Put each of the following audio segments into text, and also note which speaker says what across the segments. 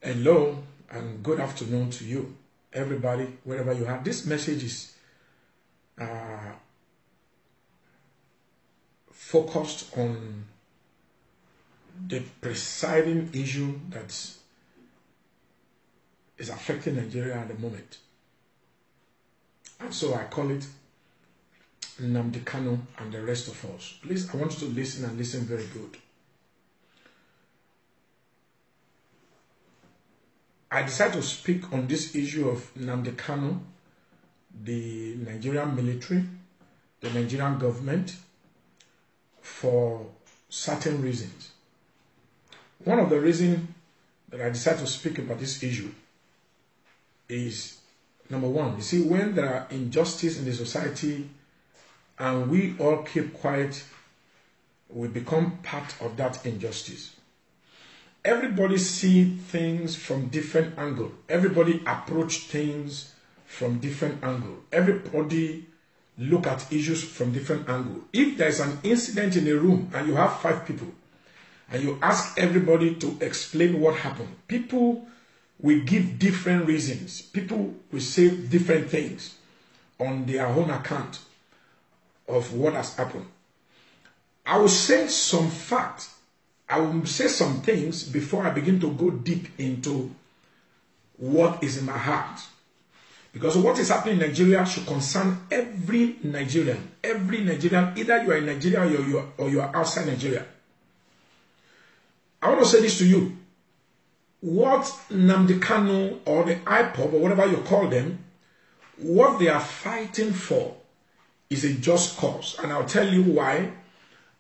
Speaker 1: Hello and good afternoon to you, everybody, wherever you are. This message is focused on the presiding issue that is affecting Nigeria at the moment. And so I call it Nnamdi Kanu and the rest of us. Please, I want you to listen and listen very good. I decided to speak on this issue of Nnamdi Kanu, the Nigerian military, the Nigerian government, for certain reasons. One of the reasons that I decided to speak about this issue is, number one, you see, when there are injustice in the society and we all keep quiet, we become part of that injustice. Everybody sees things from different angles. Everybody approach things from different angles. Everybody look at issues from different angles. If there's an incident in a room and you have 5 people and you ask everybody to explain what happened, people will give different reasons. People will say different things on their own account of what has happened. I will say some facts. I will say some things before I begin to go deep into what is in my heart. Because what is happening in Nigeria should concern every Nigerian. Every Nigerian, either you are in Nigeria or you are outside Nigeria. I want to say this to you. What Nnamdi Kanu or the IPOB or whatever you call them, what they are fighting for is a just cause. And I'll tell you why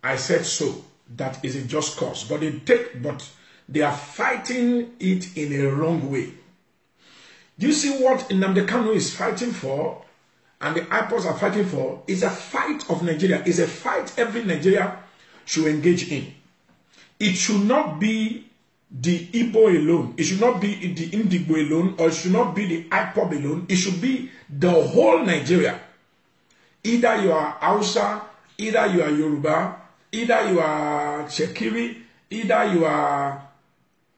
Speaker 1: I said so. That is a just cause. But they are fighting it in a wrong way. Do you see what Nnamdi Kanu is fighting for and the IPOBs are fighting for? Is a fight of Nigeria. It's a fight every Nigeria should engage in. It should not be the Igbo alone. It should not be the Indigo alone, or it should not be the IPOB alone. It should be the whole Nigeria. Either you are Hausa, either you are Yoruba, either you are Shekiri, either you are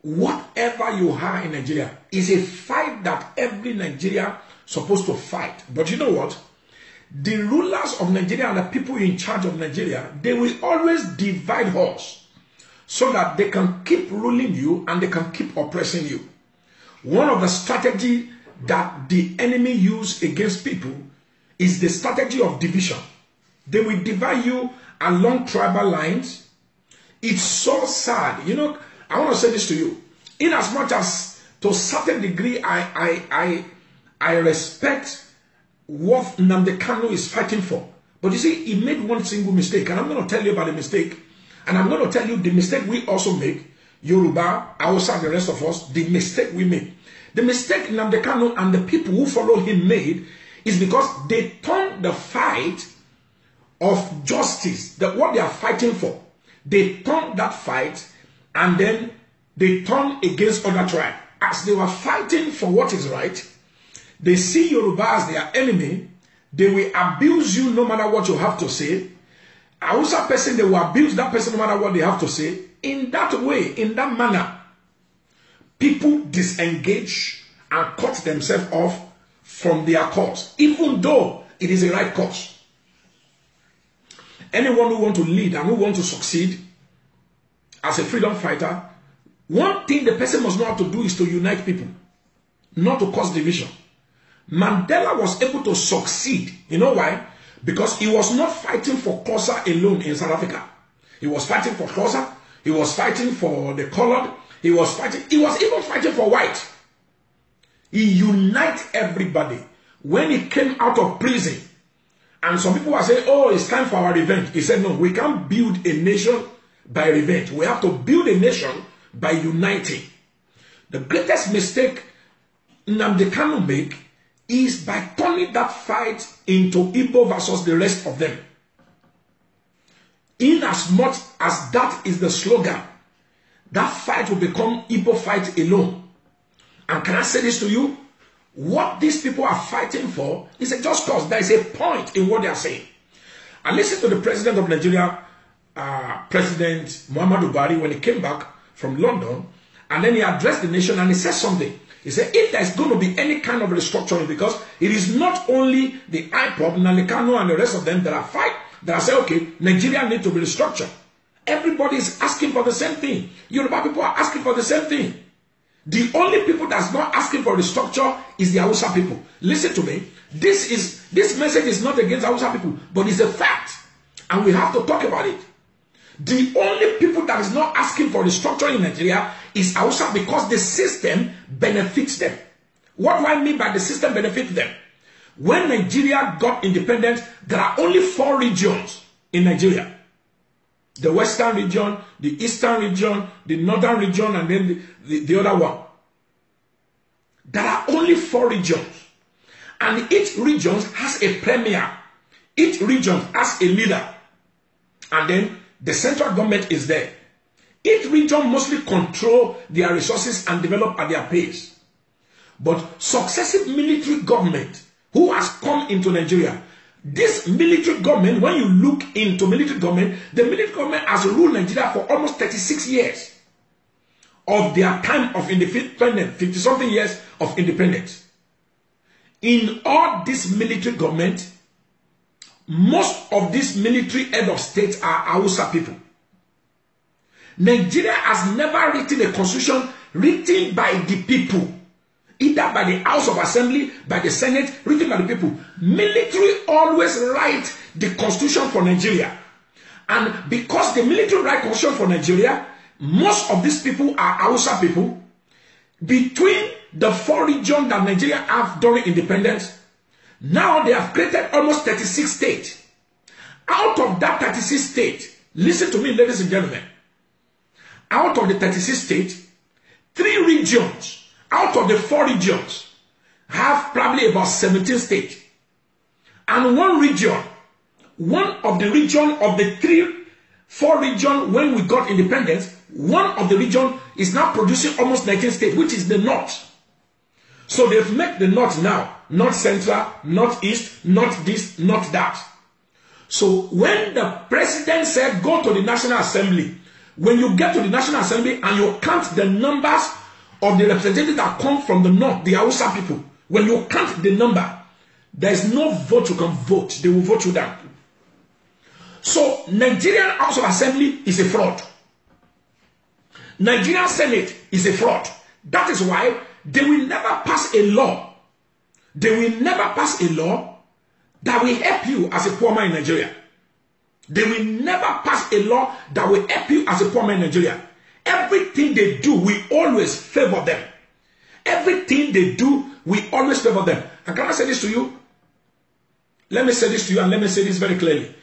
Speaker 1: whatever you are in Nigeria. Is a fight that every Nigeria supposed to fight. But you know what? The rulers of Nigeria and the people in charge of Nigeria, they will always divide us so that they can keep ruling you and they can keep oppressing you. One of the strategies that the enemy use against people is the strategy of division. They will divide you along tribal lines. It's so sad. You know, I want to say this to you. In as much as to a certain degree I respect what Nnamdi Kanu is fighting for. But you see, he made one single mistake. And I'm going to tell you about the mistake. And I'm going to tell you the mistake we also make. Yoruba, Hausa, the rest of us, the mistake we make. The mistake Nnamdi Kanu and the people who follow him made is because they turned the fight of justice, that what they are fighting for, they turned that fight and then they turned against other tribes. As they were fighting for what is right, they see Yoruba as their enemy. They will abuse you no matter what you have to say. Hausa person, they will abuse that person no matter what they have to say. In that way, in that manner, people disengage and cut themselves off from their cause, even though it is a right cause. Anyone who wants to lead and who wants to succeed as a freedom fighter, one thing the person must know how to do is to unite people, not to cause division. Mandela was able to succeed. You know why? Because he was not fighting for Xhosa alone in South Africa. He was fighting for Xhosa. He was fighting for the colored. He was even fighting for white. He united everybody. When he came out of prison, and some people were saying, oh, it's time for our revenge. He said, no, we can't build a nation by revenge. We have to build a nation by uniting. The greatest mistake Nnamdi Kanu make is by turning that fight into Igbo versus the rest of them. In as much as that is the slogan, that fight will become Igbo fight alone. And can I say this to you? What these people are fighting for is a just cause. There is a point in what they are saying. And listen to the president of Nigeria, President Muhammadu Buhari, when he came back from London, And then he addressed the nation and he said something. He said, if there's going to be any kind of restructuring, because it is not only the IPOB, Nnamdi Kanu, and the rest of them that are that are saying, okay, Nigeria needs to be restructured. Everybody is asking for the same thing. Yoruba people are asking for the same thing. The only people that's not asking for restructure is the Hausa people. Listen to me. This message is not against Hausa people, but it's a fact. And we have to talk about it. The only people that is not asking for restructuring in Nigeria is Hausa, because the system benefits them. What do I mean by the system benefits them? When Nigeria got independence, there are only 4 regions in Nigeria. The western region, the eastern region, the northern region, and then the other one. There are only 4 regions. And each region has a premier. Each region has a leader. And then the central government is there. Each region mostly control their resources and develop at their pace. But successive military government who has come into Nigeria, this military government, when you look into military government, the military government has ruled Nigeria for almost 36 years of their time of independence, 50-something years of independence. In all this military government, most of these military head of states are Hausa people. Nigeria has never written a constitution written by the people, either by the House of Assembly, by the Senate, written by the people. Military always write the constitution for Nigeria. And because the military write constitution for Nigeria, most of these people are Hausa people. Between the 4 regions that Nigeria have during independence, now they have created almost 36 states. Out of that 36 states, listen to me, ladies and gentlemen, out of the 36 states, 3 regions out of the 4 regions have probably about 17 states. And one of the region of the 4 regions when we got independence, one of the region is now producing almost 19 states, which is the north. So they've made the north now, north central, northeast, north this, north that. So when the president said go to the National Assembly, when you get to the National Assembly and you count the numbers of the representatives that come from the north, the Hausa people, when you count the number, there is no vote you can vote. They will vote you down. So Nigerian House of Assembly is a fraud. Nigerian Senate is a fraud. That is why they will never pass a law. They will never pass a law that will help you as a poor man in Nigeria. They will never pass a law that will help you as a poor man in Nigeria. Everything they do, we always favor them. Everything they do, we always favor them. And can I say this to you? Let me say this to you, and let me say this very clearly.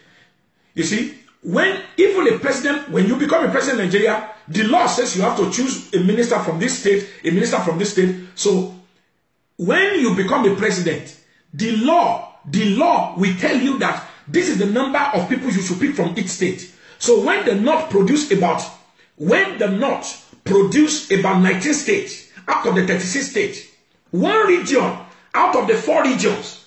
Speaker 1: You see, when even a president, when you become a president in Nigeria, the law says you have to choose a minister from this state, a minister from this state. So when you become a president, the law will tell you that this is the number of people you should pick from each state. So when the North produce about 19 states out of the 36 states, one region out of the 4 regions.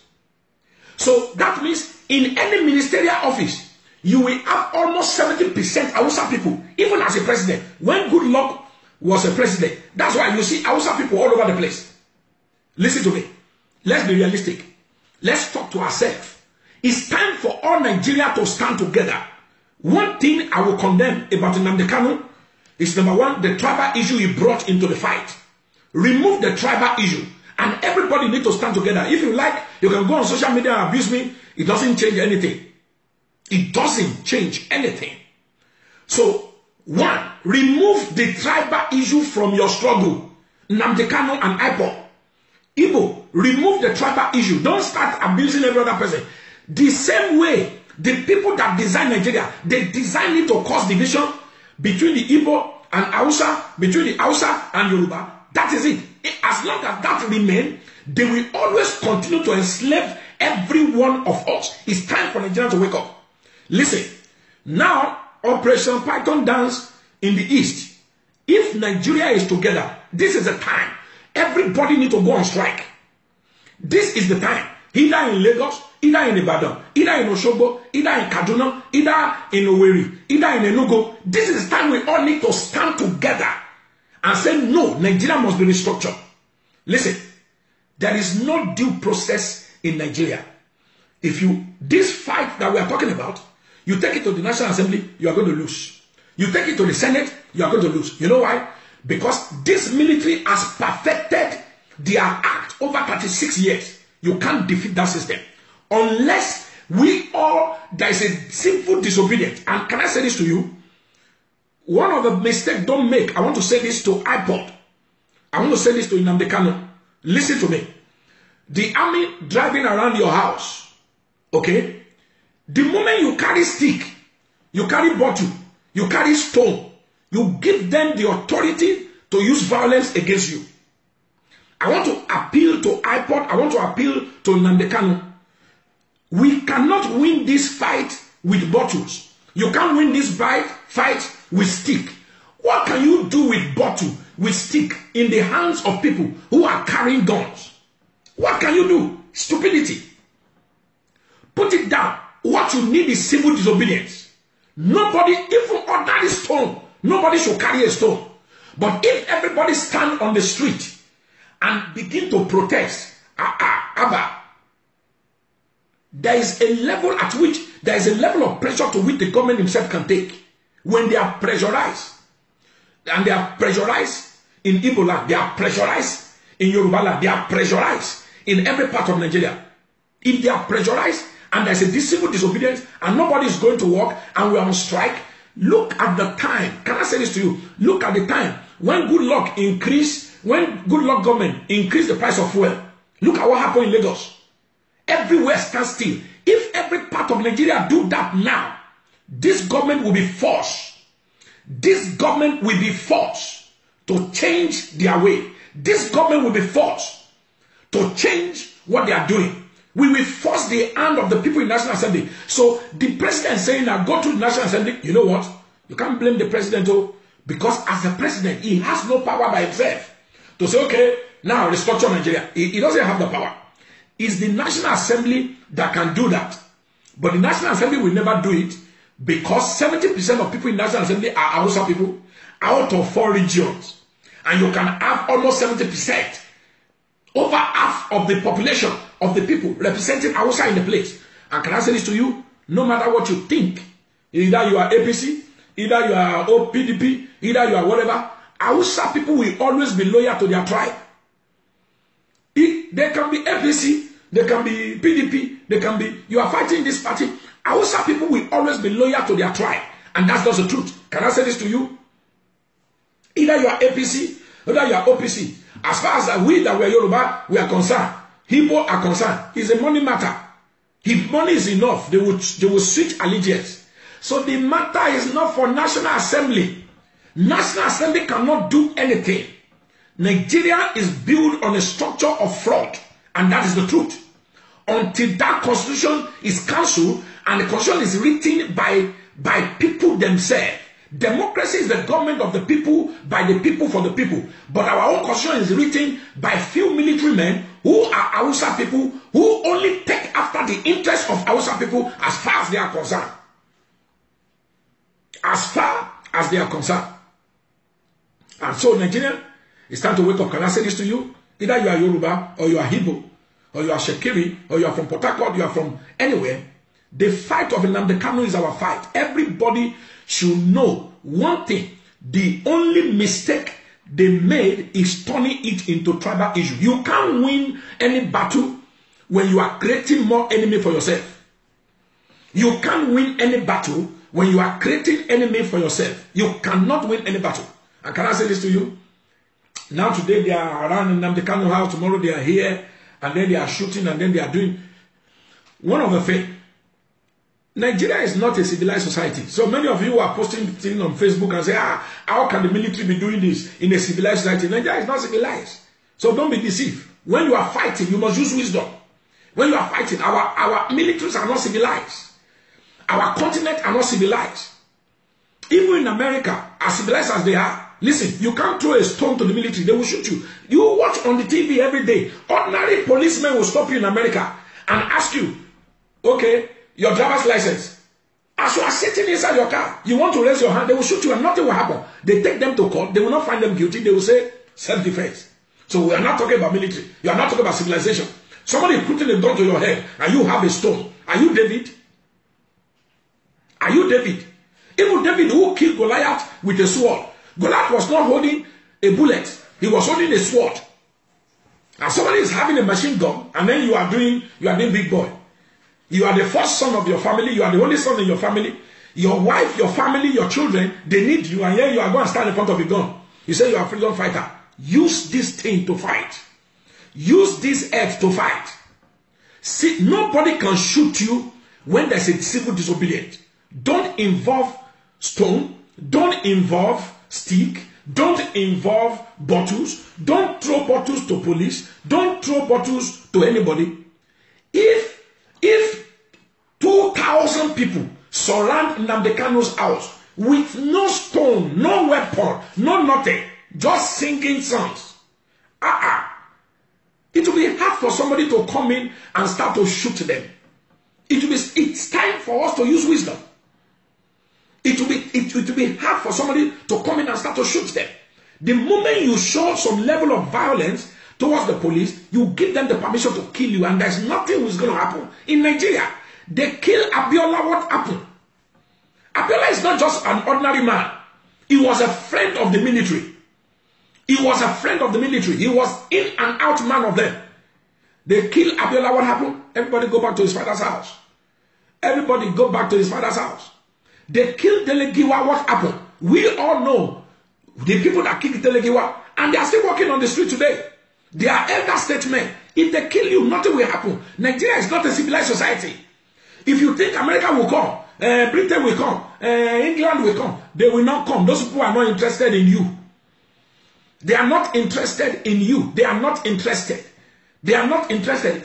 Speaker 1: So that means in any ministerial office, you will have almost 70% Hausa people, even as a president. When Goodluck was a president, that's why you see Hausa people all over the place. Listen to me. Let's be realistic. Let's talk to ourselves. It's time for all Nigeria to stand together. One thing I will condemn about Nnamdi Kanu is, number one, the tribal issue he brought into the fight. Remove the tribal issue, and everybody needs to stand together. If you like, you can go on social media and abuse me. It doesn't change anything. It doesn't change anything. So, one, remove the tribal issue from your struggle. Nnamdi Kanu and IPOB. Igbo, remove the tribal issue. Don't start abusing every other person. The same way, the people that design Nigeria, they design it to cause division between the Igbo and Hausa, between the Hausa and Yoruba. That is it. As long as that remains, they will always continue to enslave every one of us. It's time for Nigeria to wake up. Listen, now Operation Python dance in the East. If Nigeria is together, this is the time. Everybody needs to go on strike. This is the time. Either in Lagos, either in Ibadan, either in Osogbo, either in Kaduna, either in Owerri, either in Enugu. This is the time we all need to stand together and say, no, Nigeria must be restructured. Listen, there is no due process in Nigeria. If this fight that we are talking about, you take it to the National Assembly, you are going to lose. You take it to the Senate, you are going to lose. You know why? Because this military has perfected their act over 36 years. You can't defeat that system. Unless there is a simple disobedience. And can I say this to you? One of the mistakes don't make, I want to say this to iPod. I want to say this to Nnamdi Kanu. Listen to me. The army driving around your house, okay? The moment you carry stick, you carry bottle, you carry stone, you give them the authority to use violence against you. I want to appeal to iPod. I want to appeal to Nnamdi Kanu. We cannot win this fight with bottles. You can't win this fight with stick. What can you do with bottle, with stick, in the hands of people who are carrying guns? What can you do? Stupidity. Put it down. What you need is civil disobedience. Nobody, even ordinary stone, nobody should carry a stone. But if everybody stand on the street and begin to protest, there is a level at which there is a level of pressure to which the government himself can take. When they are pressurized, and they are pressurized in Igbo land, they are pressurized in Yoruba land, they are pressurized in every part of Nigeria. If they are pressurized and there is a civil disobedience and nobody is going to work and we are on strike, look at the time. Can I say this to you? Look at the time when Goodluck government increased the price of fuel. Look at what happened in Lagos. Everywhere stands still. If every part of Nigeria do that now, this government will be forced. This government will be forced to change their way. This government will be forced to change what they are doing. We will force the hand of the people in National Assembly. So the president saying now go to the National Assembly, you know what? You can't blame the president, because as the president, he has no power by himself to say, okay, now restructure Nigeria. He doesn't have the power. It's the National Assembly that can do that. But the National Assembly will never do it because 70% of people in National Assembly are Hausa people out of 4 regions. And you can have almost 70%. Over half of the population of the people representing Hausa in the place. And can I say this to you? No matter what you think, either you are APC, either you are PDP, either you are whatever, Hausa people will always be loyal to their tribe. They can be APC, they can be PDP, they can be, you are fighting this party. Hausa people will always be loyal to their tribe. And that's just the truth. Can I say this to you? Either you are APC, either you are OPC. As far as we that were Yoruba, we are concerned. Igbo are concerned. It's a money matter. If money is enough, they will switch allegiance. So the matter is not for National Assembly. National Assembly cannot do anything. Nigeria is built on a structure of fraud. And that is the truth. Until that constitution is cancelled and the constitution is written by people themselves. Democracy is the government of the people, by the people, for the people. But our own constitution is written by few military men who are Hausa people, who only take after the interests of Hausa people as far as they are concerned. As far as they are concerned. And so Nigeria, it's time to wake up. Can I say this to you? Either you are Yoruba, or you are Igbo, or you are Shekiri, or you are from Port Harcourt, you are from anywhere. The fight of Nnamdi Kanu is our fight. Everybody should know one thing. The only mistake they made is turning it into tribal issue. You can't win any battle when you are creating more enemy for yourself. You can't win any battle when you are creating enemy for yourself. You cannot win any battle. And can I say this to you? Now today they are around Nnamdi Kanu house, tomorrow they are here, and then they are shooting, and then they are doing one of the things. Nigeria is not a civilized society. So many of you are posting things on Facebook and say, how can the military be doing this in a civilized society? Nigeria is not civilized. So don't be deceived. When you are fighting, you must use wisdom. When you are fighting, our militaries are not civilized. Our continent are not civilized. Even in America, as civilized as they are, listen, you can't throw a stone to the military. They will shoot you. You watch on the TV every day. Ordinary policemen will stop you in America and ask you, okay, your driver's license. As you are sitting inside your car, you want to raise your hand, they will shoot you and nothing will happen. They take them to court, they will not find them guilty, they will say self-defense. So we are not talking about military, you are not talking about civilization. Somebody is putting a gun to your head and you have a stone. Are you David? Are you David? Even David who killed Goliath with a sword. Goliath was not holding a bullet, he was holding a sword. And somebody is having a machine gun, and then you are doing big boy. You are the first son of your family, you are the only son in your family. Your wife, your family, your children, they need you, and here you are going to stand in front of a gun. You say you are a freedom fighter. Use this thing to fight. Use this earth to fight. See, nobody can shoot you when there's a civil disobedience. Don't involve stone, don't involve stick, don't involve bottles, don't throw bottles to police, don't throw bottles to anybody. If 2,000 people surround Nnamdi Kanu's house with no stone, no weapon, no nothing, just singing songs, it will be hard for somebody to come in and start to shoot them. It's time for us to use wisdom. It will be hard for somebody to come in and start to shoot them. The moment you show some level of violence towards the police, you give them the permission to kill you, and there's nothing that's going to happen. In Nigeria, they kill Abiola. What happened? Abiola is not just an ordinary man. He was a friend of the military. He was a friend of the military. He was in and out man of them. They kill Abiola. What happened? Everybody go back to his father's house. Everybody go back to his father's house. They killed Delegiwa. What happened? We all know the people that killed Delegiwa, and they are still walking on the street today. They are elder statesmen. If they kill you, nothing will happen. Nigeria is not a civilized society. If you think America will come, Britain will come, England will come, they will not come. Those people are not interested in you. They are not interested in you. They are not interested. They are not interested.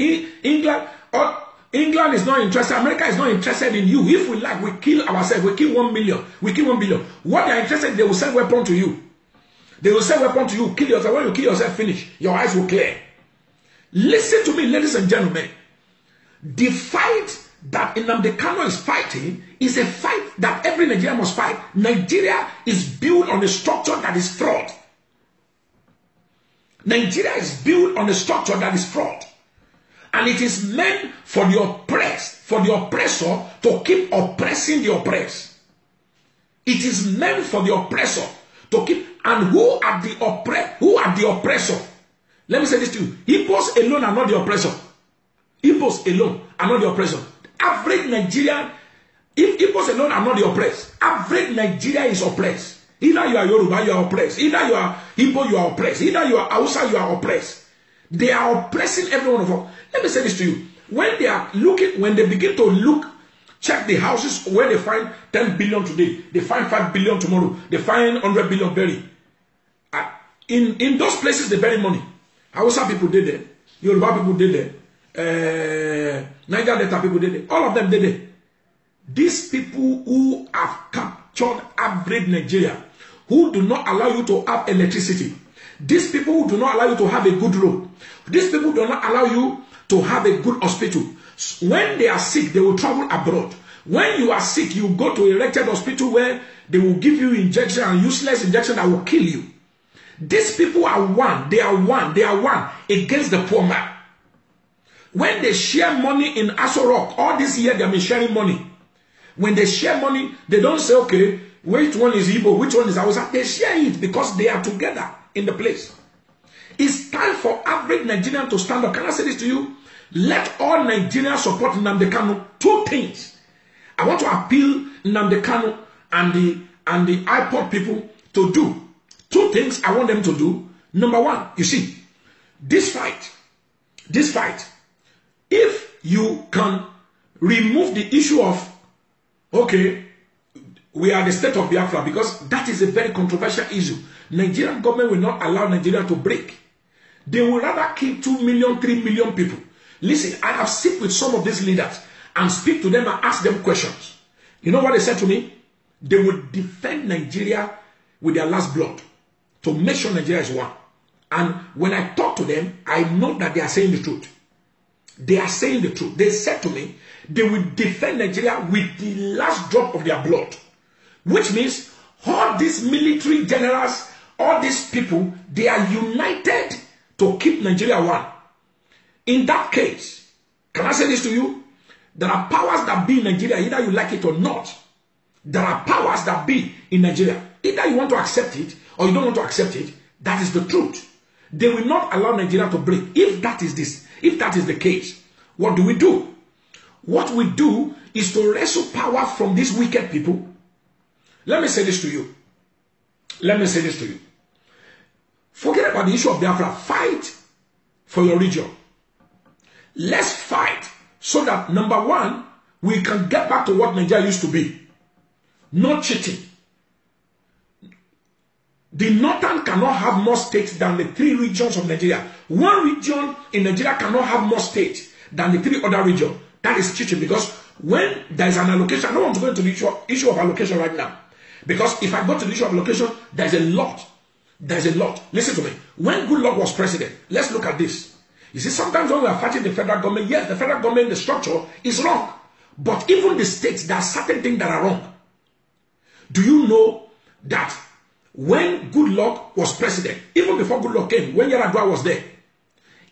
Speaker 1: England is not interested. America is not interested in you. If we like, we kill ourselves. We kill 1 million. We kill 1 billion. What they are interested in, they will send weapon to you. They will send weapon to you. Kill yourself. When you kill yourself, finish. Your eyes will clear. Listen to me, ladies and gentlemen. The fight that Nnamdi Kanu is fighting is a fight that every Nigerian must fight. Nigeria is built on a structure that is fraud. Nigeria is built on a structure that is fraud. And it is meant for the oppressed, for the oppressor to keep oppressing the oppressed. It is meant for the oppressor to keep, and who are the oppressor? Let me say this to you. Igbos alone are not the oppressor. Igbos alone are not the oppressor. Average Nigerian, if Igbos alone are not the oppressed, average Nigeria is oppressed. Either you are Yoruba, you are oppressed. Either you are Igbo, you are oppressed. Either you are Hausa, you are oppressed. They are oppressing every one of us. Let me say this to you. When they are looking, when they begin to look, check the houses where they find 10 billion today, they find 5 billion tomorrow, they find 100 billion buried. In those places, they bury money. Hausa people did it. Yoruba people did it. Niger Delta people did it. All of them did it. These people who have captured average Nigeria, who do not allow you to have electricity, these people who do not allow you to have a good road, these people do not allow you to have a good hospital. When they are sick, they will travel abroad. When you are sick, you go to a wretched hospital where they will give you injection and useless injection that will kill you. These people are one. They are one against the poor man. When they share money in Aso Rock, all this year they have been sharing money. When they share money, they don't say, okay, which one is Igbo, which one is Hausa. They share it because they are together in the place. It's time for average Nigerian to stand up. Can I say this to you? Let all Nigerians support Nnamdi Kanu. Two things. I want to appeal Nnamdi Kanu and the IPOD people to do. Two things I want them to do. Number one, you see, this fight, if you can remove the issue of, okay, we are the state of Biafra, because that is a very controversial issue. Nigerian government will not allow Nigeria to break. They will rather kill 2 million, 3 million people. Listen, I have sit with some of these leaders and speak to them and ask them questions. You know what they said to me? They will defend Nigeria with their last blood to make sure Nigeria is one. And when I talk to them, I know that they are saying the truth. They are saying the truth. They said to me, they will defend Nigeria with the last drop of their blood. Which means all these military generals, all these people, they are united to keep Nigeria one. In that case, can I say this to you? There are powers that be in Nigeria, either you like it or not. There are powers that be in Nigeria. Either you want to accept it or you don't want to accept it. That is the truth. They will not allow Nigeria to break. If that is the case, what do? What we do is to wrestle power from these wicked people. Let me say this to you. Forget about the issue of Biafra. Fight for your region. Let's fight so that, number one, we can get back to what Nigeria used to be. No cheating. The Northern cannot have more states than the 3 regions of Nigeria. One region in Nigeria cannot have more states than the 3 other regions. That is cheating, because when there is an allocation, I don't want to go into the issue of allocation right now. Because if I go to the issue of allocation, there's a lot. Listen to me. When Goodluck was president, let's look at this. You see, sometimes when we are fighting the federal government, yes, the federal government, the structure is wrong. But even the states, there are certain things that are wrong. Do you know that when Goodluck was president, even before Goodluck came, when Yar'Adua was there,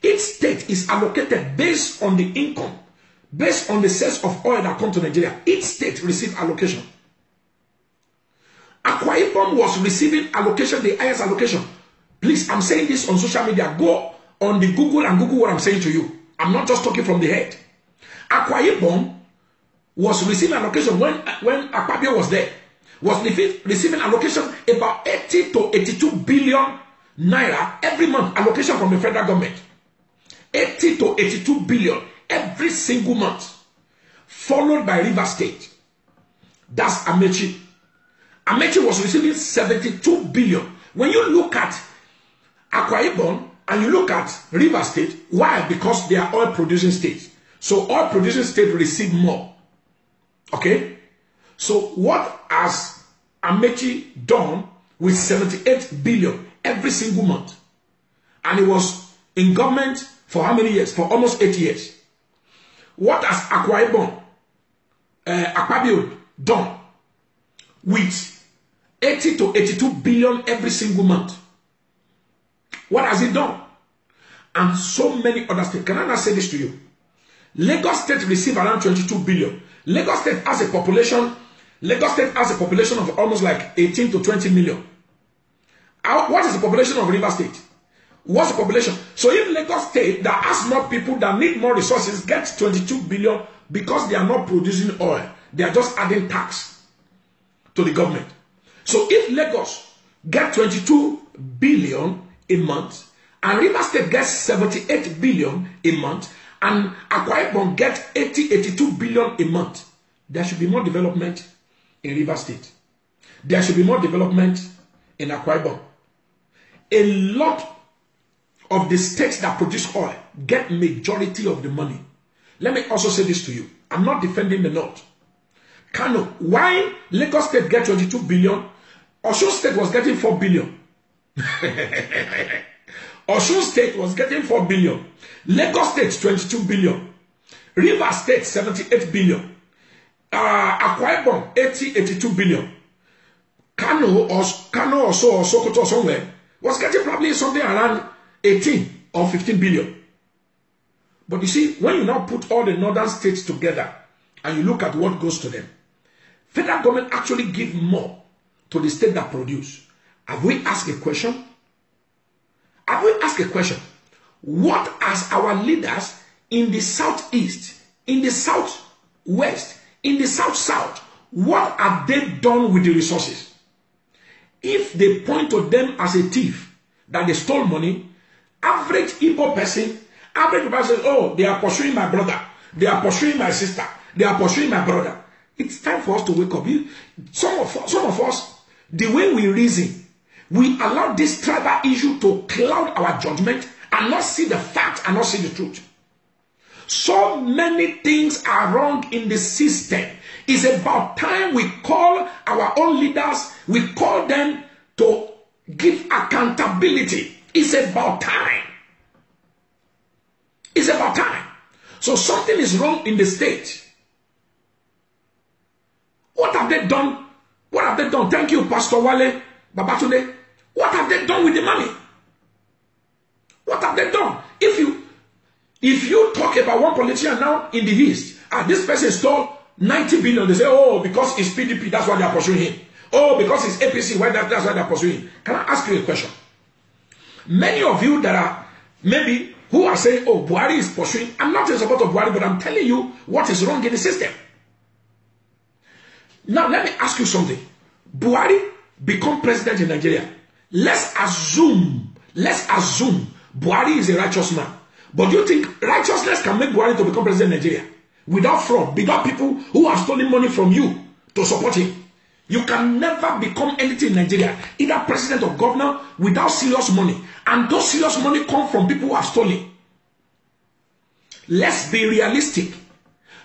Speaker 1: each state is allocated based on the income, based on the sales of oil that come to Nigeria. Each state received allocation. Akwa Ibom was receiving allocation, the highest allocation. Please, I'm saying this on social media. Go on the Google and Google what I'm saying to you. I'm not just talking from the head. Akwa Ibom was receiving allocation when Akpabio was there. Was receiving allocation about 80 to 82 billion naira every month, allocation from the federal government. 80 to 82 billion every single month. Followed by River State. That's Amechi. Amechi was receiving 72 billion. When you look at Akwa Ibom and you look at River State, why? Because they are oil producing states. So oil producing states receive more. Okay? So what has Amechi done with 78 billion every single month? And he was in government for how many years? For almost 8 years. What has Akwa Ibom, Akpabio done with 80 to 82 billion every single month? What has he done? And so many other states. Can I not say this to you? Lagos State receive around 22 billion. Lagos State has a population of almost like 18 to 20 million. What is the population of River State? What's the population? So if Lagos State that has more people, that need more resources, gets 22 billion because they are not producing oil, they are just adding tax to the government. So if Lagos gets 22 billion a month, and River State gets 78 billion a month, and Akwa Ibom gets 82 billion a month, there should be more development in River State. There should be more development in Akwa Ibom. A lot of the states that produce oil get majority of the money. Let me also say this to you. I'm not defending the North. Kano, why Lagos State get 22 billion? Osun State was getting 4 billion. Osun State was getting 4 billion. Lagos State 22 billion. River State 78 billion. Akwa Ibom 82 billion. Kano or Sokoto or somewhere was getting probably something around 18 or 15 billion. But you see, when you now put all the northern states together and you look at what goes to them, federal government actually give more to the state that produce. Have we asked a question? Have we asked a question? What has our leaders in the southeast, in the southwest, in the south, what have they done with the resources? If they point to them as a thief, that they stole money, average Igbo person, says, oh, they are pursuing my brother, they are pursuing my sister, they are pursuing my brother. It's time for us to wake up. Some of us, the way we reason, we allow this tribal issue to cloud our judgment and not see the facts and not see the truth. So many things are wrong in the system. It's about time we call our own leaders, we call them to give accountability. It's about time. It's about time. So something is wrong in the state. What have they done? What have they done? Thank you, Pastor Wale Babatunde. What have they done with the money? What have they done? If you talk about one politician now in the East, this person stole 90 billion, they say, oh, because it's PDP, that's why they are pursuing him. Oh, because it's APC, that's why they are pursuing him. Can I ask you a question? Many of you that are maybe who are saying, oh, Buhari is pursuing, I'm not in support of Buhari, but I'm telling you what is wrong in the system. Now, let me ask you something. Buhari become president in Nigeria. Let's assume Buhari is a righteous man. But do you think righteousness can make Buhari to become president in Nigeria? Without fraud, without people who have stolen money from you to support him. You can never become anything in Nigeria, either president or governor, without serious money. And those serious money come from people who have stolen. Let's be realistic.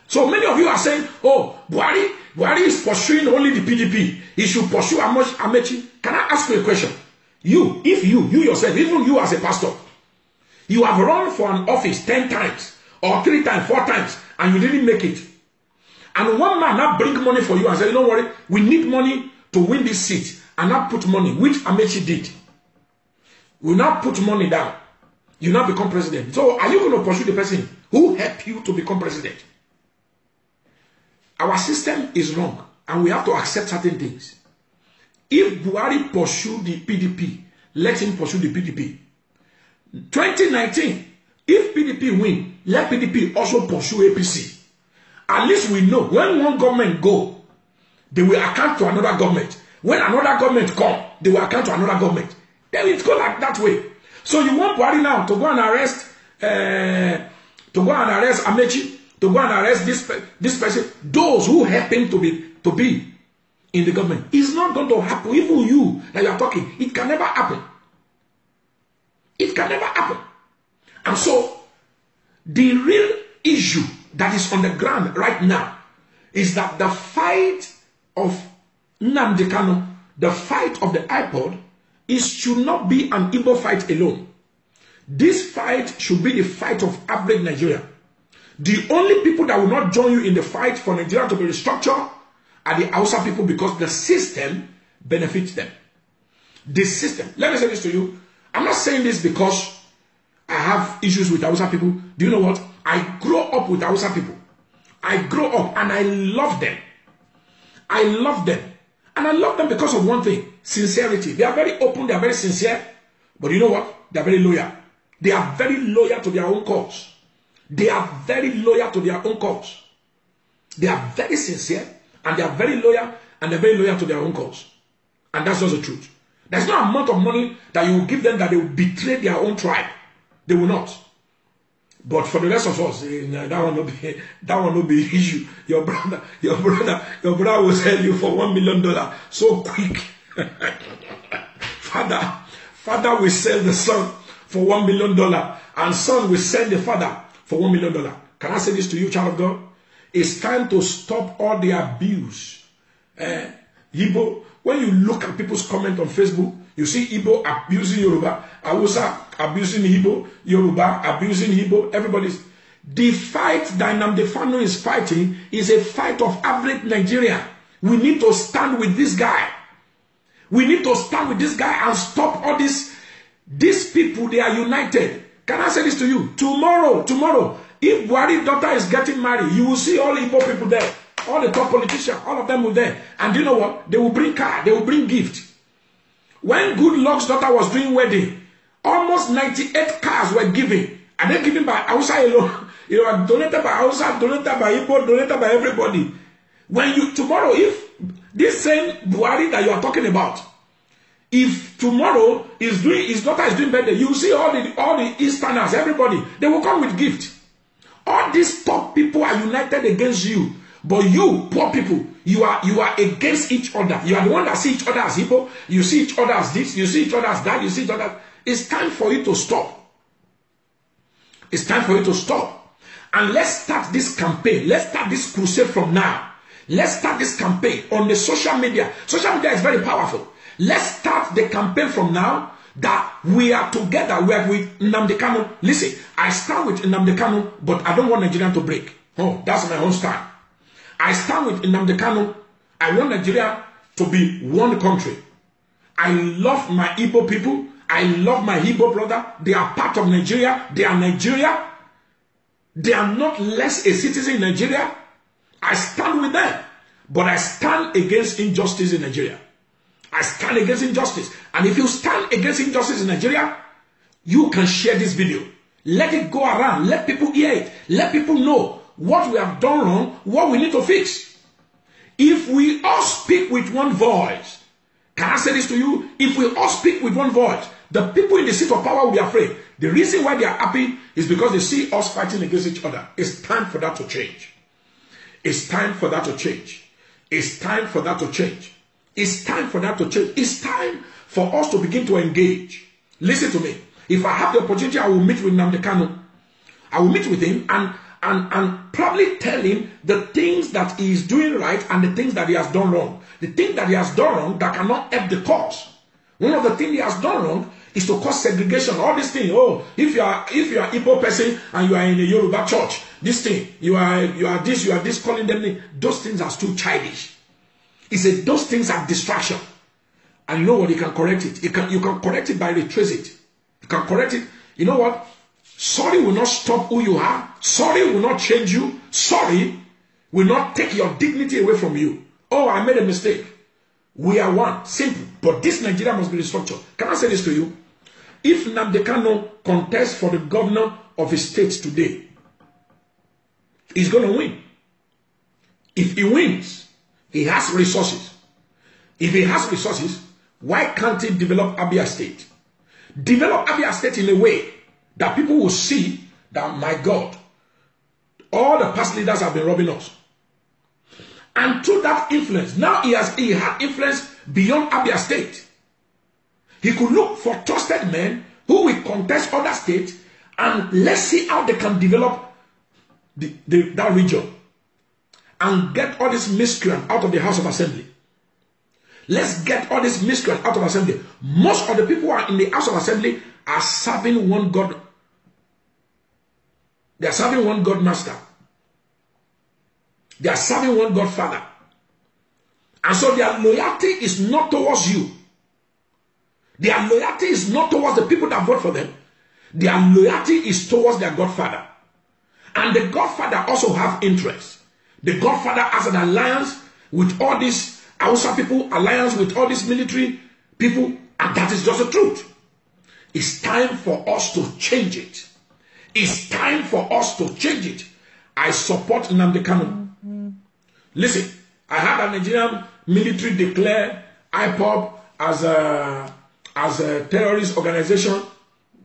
Speaker 1: So many of you are saying, oh, Buhari is pursuing only the PDP. He should pursue Amechi. Can I ask you a question? You yourself, even you as a pastor, you have run for an office 10 times, or 3 times, 4 times, and you didn't make it. And one man now bring money for you and say, don't worry, we need money to win this seat. And now put money, which Amechi did. We now put money down. You now become president. So are you going to pursue the person who helped you to become president? Our system is wrong, and we have to accept certain things. If Buhari pursue the PDP, let him pursue the PDP. 2019, if PDP win, let PDP also pursue APC. At least we know when one government go, they will account to another government. When another government come, they will account to another government. Then it go like that way. So you want Buhari now to go and arrest, Amechi, to go and arrest this person, those who happen to be in the government. It's not going to happen. Even you that you are talking, it can never happen. It can never happen. And so the real issue that is on the ground right now is that the fight of Nnamdi Kanu, the fight of the iPod, should not be an Igbo fight alone. This fight should be the fight of average Nigeria. The only people that will not join you in the fight for Nigeria to be restructured are the Hausa people, because the system benefits them. The system. Let me say this to you. I'm not saying this because I have issues with Hausa people. Do you know what? I grew up with Hausa people. I grew up and I love them. I love them. And I love them because of one thing. Sincerity. They are very open. They are very sincere. But you know what? They are very loyal. They are very loyal to their own cause. They are very loyal to their own cause. They are very sincere. And they are very loyal. And they're very loyal to their own cause. And that's just the truth. There's no amount of money that you will give them that they will betray their own tribe. They will not. But for the rest of us, that will not be issue. Your brother will sell you for $1 million so quick. Father will sell the son for $1 million, and son will sell the father for $1 million. Can I say this to you, child of God? It's time to stop all the abuse. Igbo, when you look at people's comment on Facebook, you see Igbo abusing Yoruba, Hausa abusing Igbo, Yoruba abusing Igbo. Everybody's. The fight that Nnamdi Kanu is fighting is a fight of average Nigeria. We need to stand with this guy. We need to stand with this guy and stop all this. These people, they are united. Can I say this to you? Tomorrow, if Buhari's daughter is getting married, you will see all the Igbo people there. All the top politicians, all of them will there. And you know what? They will bring car, they will bring gift. When Goodluck's daughter was doing wedding, almost 98 cars were given. And they're given by Hausa alone. You know, donated by Hausa, donated by Igbo, donated by everybody. When you, tomorrow, if this same Buhari that you are talking about, if tomorrow his daughter is doing birthday, you see all the Easterners, everybody, they will come with gift. All these top people are united against you. But you, poor people, you are against each other. You are the one that see each other as Igbo. You see each other as this. You see each other as that. You see each other. It's time for you to stop. It's time for you to stop. And let's start this campaign. Let's start this crusade from now. Let's start this campaign on the social media. Social media is very powerful. Let's start the campaign from now. that we are together. We are with Nnamdi Kanu. Listen, I stand with Nnamdi Kanu, but I don't want Nigeria to break. Oh, that's my own stand. I stand with Nnamdi Kanu. I want Nigeria to be one country. I love my Igbo people. I love my Igbo brother. They are part of Nigeria. They are Nigeria. They are not less a citizen in Nigeria. I stand with them. But I stand against injustice in Nigeria. I stand against injustice. And if you stand against injustice in Nigeria, you can share this video. Let it go around. Let people hear it. Let people know what we have done wrong, what we need to fix. If we all speak with one voice, can I say this to you? If we all speak with one voice, the people in the seat of power will be afraid. The reason why they are happy is because they see us fighting against each other. It's time for that to change. It's time for that to change. It's time for that to change. It's time for that to change. It's time for us to begin to engage. Listen to me. If I have the opportunity, I will meet with Nnamdi Kanu. I will meet with him and probably tell him the things that he is doing right and the things that he has done wrong. The thing that he has done wrong that cannot help the cause. One of the things he has done wrong is to cause segregation. All these things. Oh, if you are Igbo person and you are in a Yoruba church, this thing, you are this, calling them, those things are too childish. He said those things are distraction. And you know what? You can correct it. You can correct it by retrace it. You can correct it. You know what? Sorry will not stop who you are. Sorry will not change you. Sorry will not take your dignity away from you. Oh, I made a mistake. We are one. Simple. But this Nigeria must be restructured. Can I say this to you? If Nnamdi Kanu contests for the governor of his state today, he's going to win. If he wins, he has resources. If he has resources, why can't he develop Abia State? Develop Abia State in a way that people will see that, my God, all the past leaders have been robbing us. And through that influence, now he had influence beyond Abia State. He could look for trusted men who will contest other states, and let's see how they can develop that region and get all this miscreant out of the House of Assembly. Let's get all this miscreant out of Assembly. Most of the people who are in the House of Assembly are serving one God. They are serving one God Master. They are serving one God Father. And so their loyalty is not towards you. Their loyalty is not towards the people that vote for them. Their loyalty is towards their Godfather. And the Godfather also have interest. The Godfather has an alliance with all these Hausa people, alliance with all these military people, and that is just the truth. It's time for us to change it. It's time for us to change it. I support Nnamdi Kanu. Listen, I had a Nigerian military declare IPOB as a terrorist organization.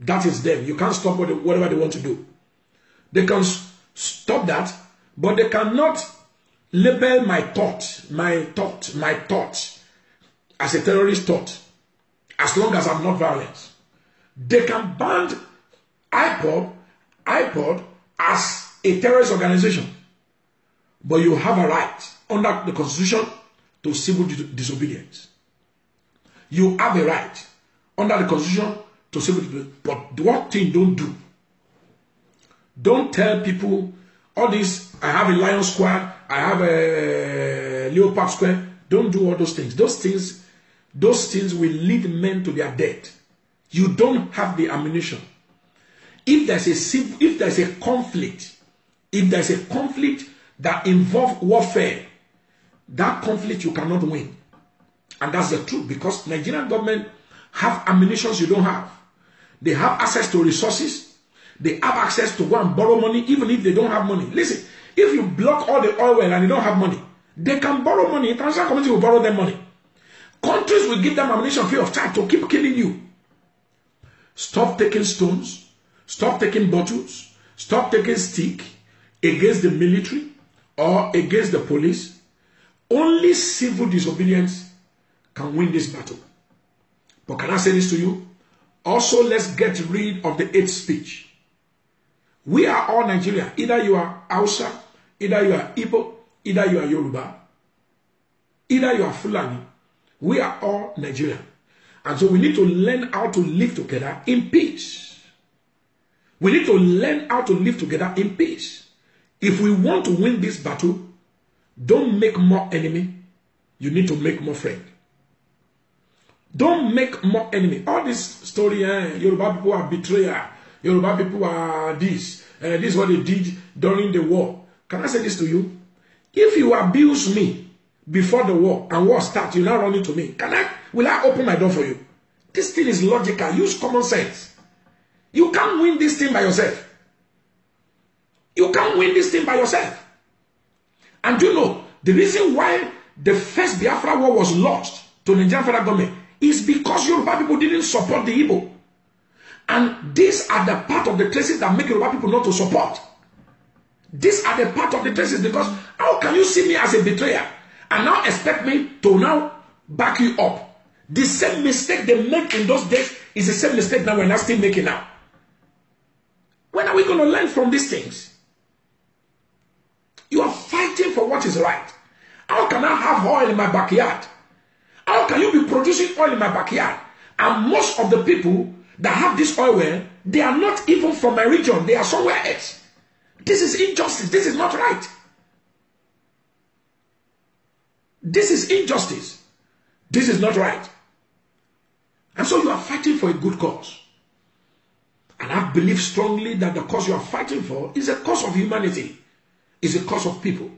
Speaker 1: That is them. You can't stop whatever they want to do. They can stop that, but they cannot label my thought as a terrorist thought, as long as I'm not violent. They can ban IPOB as a terrorist organization, but you have a right under the Constitution to civil disobedience. You have a right under the Constitution to civil disobedience. But what thing don't do? Don't tell people all this. I have a lion squad. I have a leopard squad. Don't do all those things. Those things will lead men to their death. You don't have the ammunition. If there's a conflict that involves warfare, that conflict you cannot win. And that's the truth, because Nigerian government have ammunition you don't have. They have access to resources. They have access to go and borrow money, even if they don't have money. Listen, if you block all the oil well and they don't have money, they can borrow money. International community will borrow them money. Countries will give them ammunition free of charge to keep killing you. Stop taking stones. Stop taking bottles. Stop taking stick against the military or against the police. Only civil disobedience can win this battle. But can I say this to you? Also, let's get rid of the hate speech. We are all Nigerian. Either you are Hausa, either you are Igbo, either you are Yoruba, either you are Fulani. We are all Nigerian. And so we need to learn how to live together in peace. We need to learn how to live together in peace. If we want to win this battle, don't make more enemy. You need to make more friend. Don't make more enemy. All this story, Yoruba people are betrayer. Yoruba people are this. This is what they did during the war. Can I say this to you? If you abuse me before the war and war starts, you now run into me. Will I open my door for you? This thing is logical. Use common sense. You can't win this thing by yourself. You can't win this thing by yourself. And you know, the reason why the first Biafra war was lost to the Nigerian federal government is because Yoruba people didn't support the Igbo. And these are the part of the traces that make Yoruba people not to support. These are the part of the traces, because how can you see me as a betrayer and now expect me to now back you up? The same mistake they make in those days is the same mistake now we're not still making now. When are we going to learn from these things? You are fighting for what is right. How can I have oil in my backyard? How can you be producing oil in my backyard? And most of the people that have this oil well, they are not even from my region. They are somewhere else. This is injustice. This is not right. This is injustice. This is not right. And so you are fighting for a good cause. And I believe strongly that the cause you are fighting for is a cause of humanity. Is a cause of people.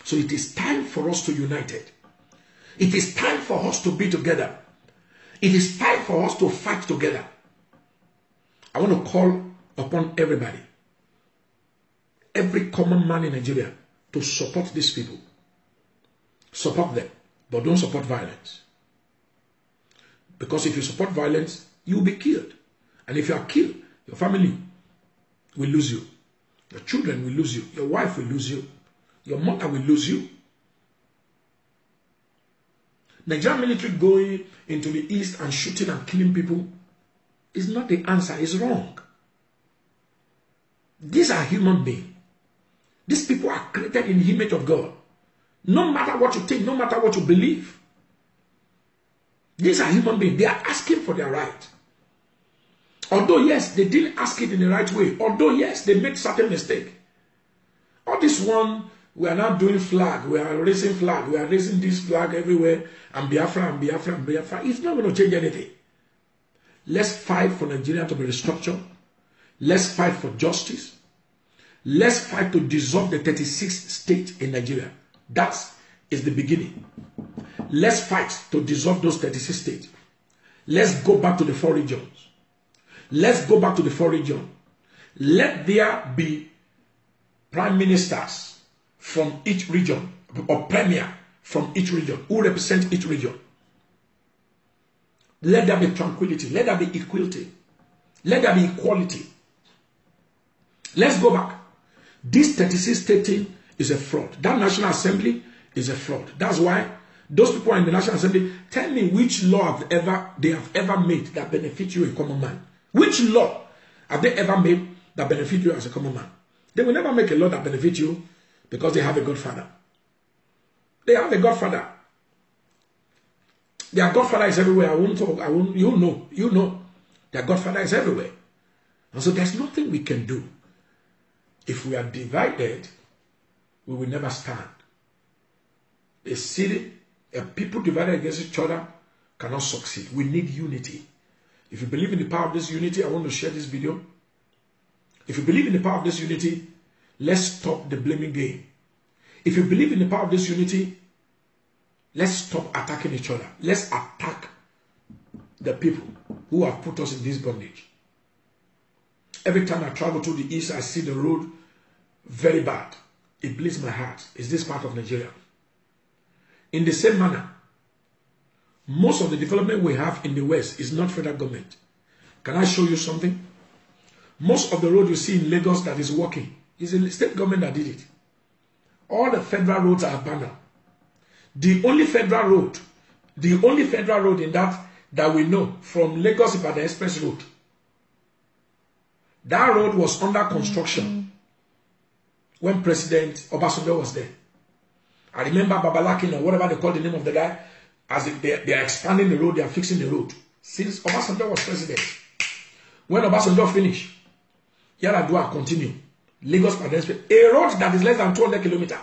Speaker 1: So it is time for us to unite. It is time for us to be together. It is time for us to fight together. I want to call upon everybody, every common man in Nigeria, to support these people. Support them, but don't support violence. Because if you support violence, you will be killed. And if you are killed, your family will lose you. Your children will lose you. Your wife will lose you. Your mother will lose you. Nigerian military going into the east and shooting and killing people is not the answer. It's wrong. These are human beings. These people are created in the image of God. No matter what you think, no matter what you believe. These are human beings. They are asking for their right. Although, yes, they didn't ask it in the right way. Although, yes, they made certain mistake. All this one, we are now doing flag. We are raising flag. We are raising this flag everywhere. And Biafra, and Biafra, and Biafra. It's not going to change anything. Let's fight for Nigeria to be restructured. Let's fight for justice. Let's fight to dissolve the 36th state in Nigeria. That is the beginning. Let's fight to dissolve those 36 states. Let's go back to the 4 regions. Let's go back to the 4 regions. Let there be prime ministers from each region, or premier from each region, who represent each region. Let there be tranquility. Let there be equality. Let there be equality. Let's go back. This 36 state thing is a fraud. That National Assembly is a fraud. That's why those people in the National Assembly, tell me which law they have ever made that benefit you, a common man. Which law have they ever made that benefit you as a common man? They will never make a law that benefit you because they have a godfather. They have a godfather. Their godfather is everywhere. You know. Their godfather is everywhere. And so there's nothing we can do. If we are divided, we will never stand. A city, a people divided against each other cannot succeed. We need unity. If you believe in the power of this unity, I want to share this video. If you believe in the power of this unity, let's stop the blaming game. If you believe in the power of this unity, let's stop attacking each other. Let's attack the people who have put us in this bondage. Every time I travel to the east, I see the road very bad. It bleeds my heart. Is this part of Nigeria? In the same manner, most of the development we have in the west is not federal government. Can I show you something? Most of the road you see in Lagos that is working is the state government that did it. All the federal roads are abandoned. The only federal road in that we know from Lagos by the express road. That road was under construction when President Obasanjo was there. I remember Babalakin or whatever they call the name of the guy. As if they are expanding the road, they are fixing the road. Since Obasanjo was president. When Obasanjo finished, Yaradua continue. Lagos Badon Express, a road that is less than 200 kilometers.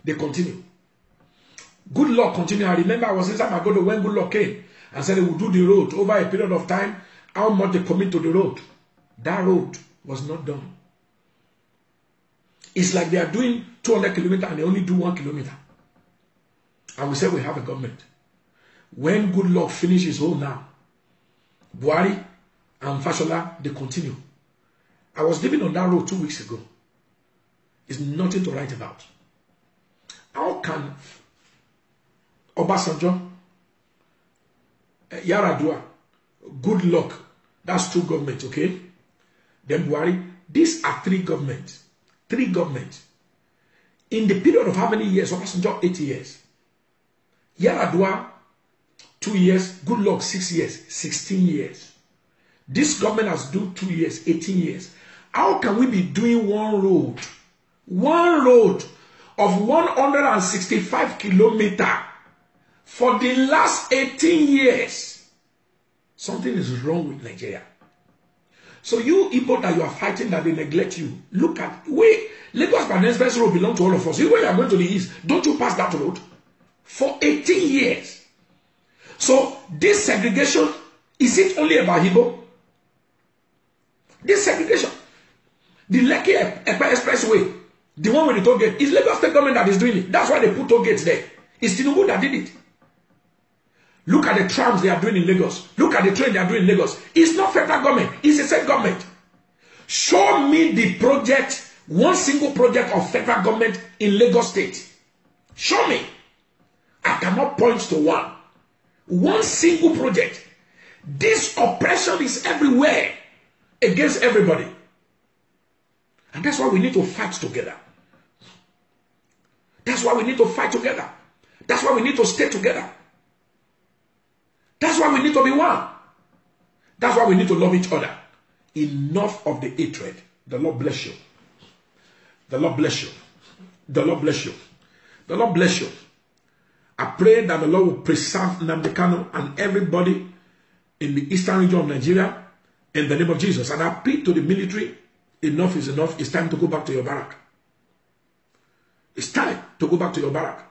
Speaker 1: They continue. Good Luck continue. I remember I was inside Magodo when Good Luck came and said they would do the road over a period of time, how much they commit to the road. That road was not done. It's like they are doing 200 kilometers and they only do 1 kilometer. And we say we have a government. When Good Luck finishes his own now, Buhari and Fashola, they continue. I was living on that road 2 weeks ago. It's nothing to write about. How can Obasanjo, Yaradua, Good Luck, that's 2 governments, okay? Then Buhari, these are 3 governments. 3 governments. In the period of how many years? Obasanjo, 8 years. Yaradua, 2 years. Good Luck, 6 years. 16 years. This government has done 2 years, 18 years. How can we be doing one road of 165 kilometers for the last 18 years? Something is wrong with Nigeria. So you Igbo that you are fighting that they neglect you, look at, Lagos Badon Express road belongs to all of us. You when you are going to the east, don't you pass that road? For 18 years. So this segregation, is it only about Igbo? This segregation, the Lekki Expressway, the one with the toll gate, is Lagos State government that is doing it. That's why they put toll gates there. It's Tinubu that did it. Look at the trams they are doing in Lagos. Look at the train they are doing in Lagos. It's not federal government. It's a state government. Show me the project, one single project of federal government in Lagos State. Show me. I cannot point to one. One single project. This oppression is everywhere against everybody. And that's why we need to fight together. That's why we need to fight together. That's why we need to stay together. That's why we need to be one. That's why we need to love each other. Enough of the hatred. The Lord bless you. The Lord bless you. The Lord bless you. The Lord bless you. I pray that the Lord will preserve Nnamdi Kanu and everybody in the eastern region of Nigeria in the name of Jesus. And I plead to the military, enough is enough. It's time to go back to your barrack. It's time to go back to your barrack.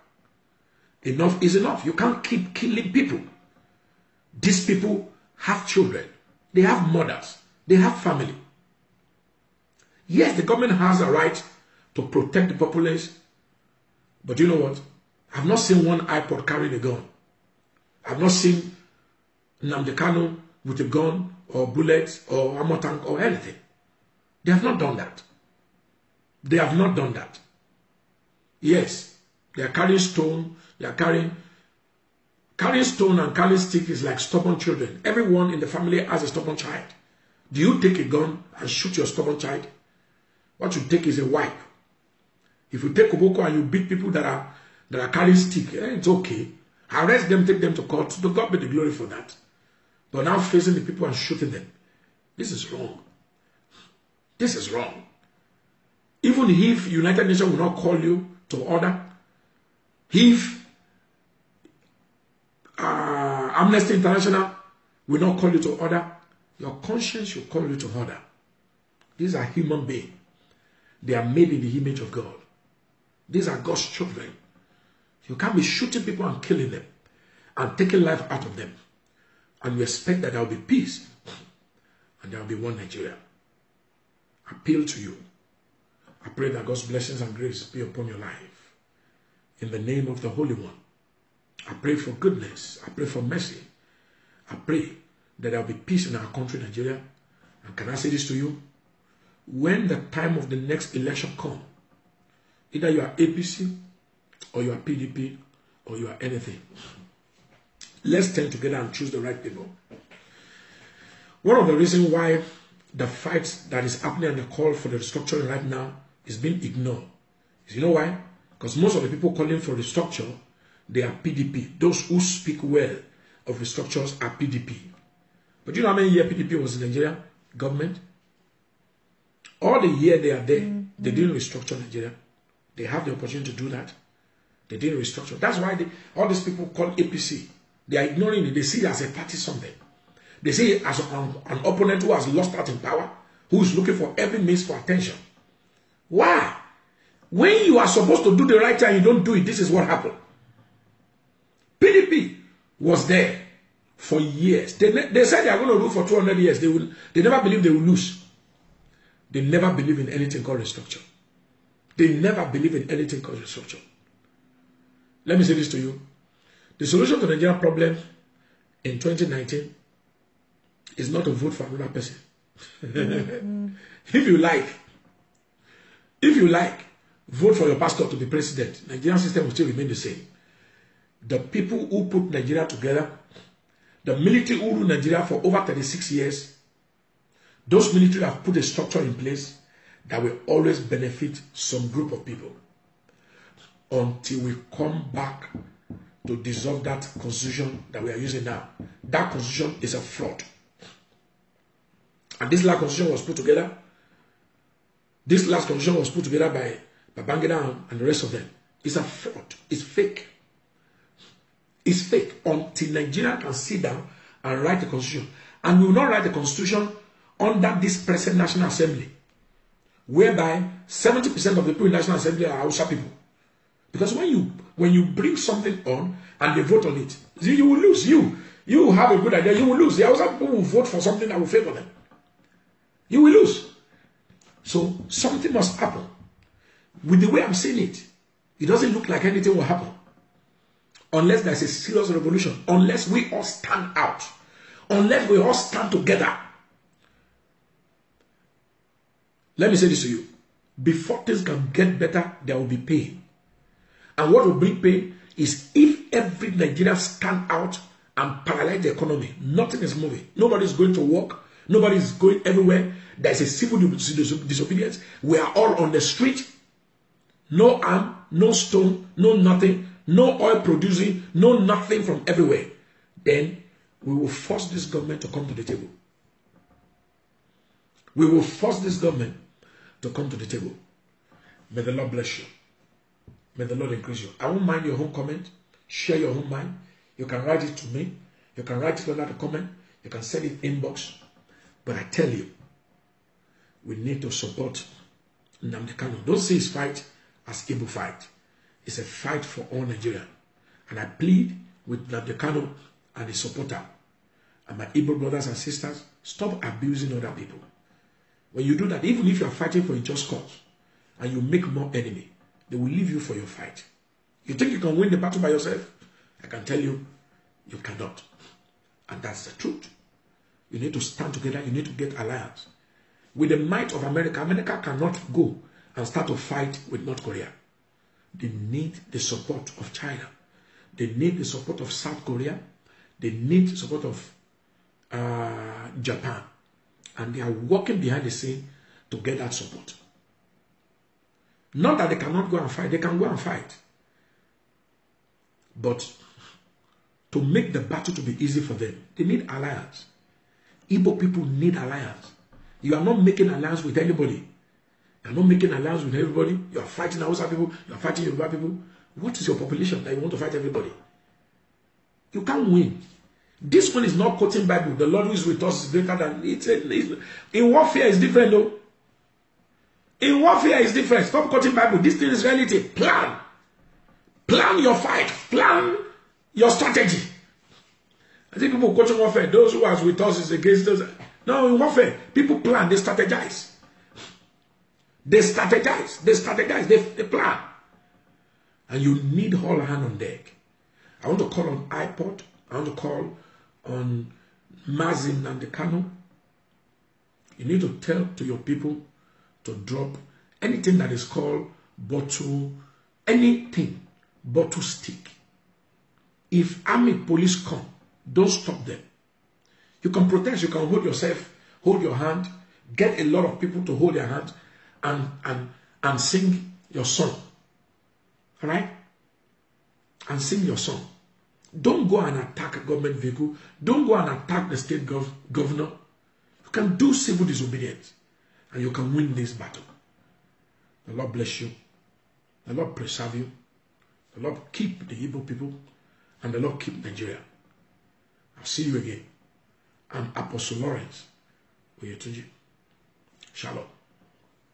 Speaker 1: Enough is enough. You can't keep killing people. These people have children. They have mothers. They have family. Yes, the government has a right to protect the populace. But you know what? I've not seen one iPod carrying a gun. I've not seen Nnamdi Kanu with a gun or bullets or armor tank or anything. They have not done that. They have not done that. Yes, they are carrying stone. They are carrying stone and carrying stick is like stubborn children. Everyone in the family has a stubborn child. Do you take a gun and shoot your stubborn child? What you take is a wipe. If you take Koboko and you beat people that are carrying stick, it's okay. Arrest them, take them to court. To God be the glory for that. But now facing the people and shooting them. This is wrong. This is wrong. Even if United Nations will not call you to order, if Amnesty International will not call you to order, your conscience should call you to order. These are human beings. They are made in the image of God. These are God's children. You can't be shooting people and killing them and taking life out of them. And you expect that there will be peace and there will be one Nigeria. I appeal to you. I pray that God's blessings and grace be upon your life. In the name of the Holy One. I pray for goodness. I pray for mercy. I pray that there will be peace in our country, Nigeria. And can I say this to you? When the time of the next election comes, either you are APC, or you are PDP, or you are anything, let's stand together and choose the right people. One of the reasons why the fight that is happening and the call for the restructuring right now is being ignored is, you know why? Because most of the people calling for restructure, they are PDP. Those who speak well of restructures are PDP. But you know how many years PDP was in Nigeria government? All the year they are there, they didn't restructure Nigeria. They have the opportunity to do that. They didn't restructure. That's why all these people call APC. They are ignoring it. They see it as a party something. They see it as an opponent who has lost out in power, who is looking for every means for attention. Why? When you are supposed to do the right thing, you don't do it. This is what happened. PDP was there for years. They said they are going to rule for 200 years. They never believe they will lose. They never believe in anything called restructure. They never believe in anything called restructure. Let me say this to you. The solution to the Nigerian problem in 2019 is not to vote for another person. If you like, vote for your pastor to be president. Nigerian system will still remain the same. The people who put Nigeria together, the military who ruled Nigeria for over 36 years, those military have put a structure in place that will always benefit some group of people until we come back to dissolve that constitution that we are using now. That constitution is a fraud. And this last constitution was put together. This last constitution was put together by Babangida and the rest of them. It's a fraud. It's fake. It's fake until Nigeria can sit down and write the constitution. And we will not write the constitution under this present National Assembly, whereby 70% of the people in National Assembly are Hausa people. Because when you bring something on and they vote on it, you will lose. You have a good idea, you will lose. The Hausa people will vote for something that will favor them. You will lose. So something must happen. With the way I'm saying it, it doesn't look like anything will happen. Unless there's a serious revolution. Unless we all stand out. Unless we all stand together. Let me say this to you. Before things can get better, there will be pain. And what will bring pain is if every Nigerian stand out and paralyze the economy. Nothing is moving. Nobody is going to work. Nobody is going everywhere. There is a civil disobedience. We are all on the street. No arm, no stone, no nothing. No oil producing, no nothing from everywhere. Then we will force this government to come to the table. We will force this government to come to the table. May the Lord bless you. May the Lord increase you. I won't mind your home comment. Share your home mind. You can write it to me. You can write it under the comment. You can send it inbox. But I tell you, we need to support Nnamdi Kanu. Don't see his fight as Igbo fight. It's a fight for all Nigeria. And I plead with Nnamdi Kanu and his supporter and my Igbo brothers and sisters, stop abusing other people. When you do that, even if you are fighting for a just cause and you make more enemy, they will leave you for your fight. You think you can win the battle by yourself? I can tell you, you cannot. And that's the truth. You need to stand together. You need to get alliance. With the might of America, America cannot go and start to fight with North Korea. They need the support of China. They need the support of South Korea. They need the support of Japan. And they are working behind the scene to get that support. Not that they cannot go and fight. They can go and fight. But to make the battle to be easy for them, they need alliance. Igbo people need alliance. You are not making alliance with anybody. You are not making alliance with everybody. You are fighting Hausa people. You are fighting Yoruba people. What is your population that you want to fight everybody? You can't win. This one is not quoting Bible. The Lord who is with us is greater than it. In warfare is different though. In warfare is different. Stop quoting Bible. This thing is reality. Plan. Plan your fight. Plan your strategy. I think people quoting warfare. Those who are with us is against those. No, in warfare, people plan. They strategize. They strategize. They strategize. They plan. And you need all hand on deck. I want to call on iPod. I want to call on Mazi Nnamdi Kanu. You need to tell to your people to drop anything that is called bottle, anything, bottle stick. If army police come, don't stop them. You can protest, you can hold yourself, hold your hand, get a lot of people to hold their hands and sing your song. All right? And sing your song. Don't go and attack a government vehicle. Don't go and attack the state governor. You can do civil disobedience. And you can win this battle. The Lord bless you. The Lord preserve you. The Lord keep the Igbo people, and the Lord keep Nigeria. I'll see you again. I'm Apostle Lawrence Oyetunji. Shalom.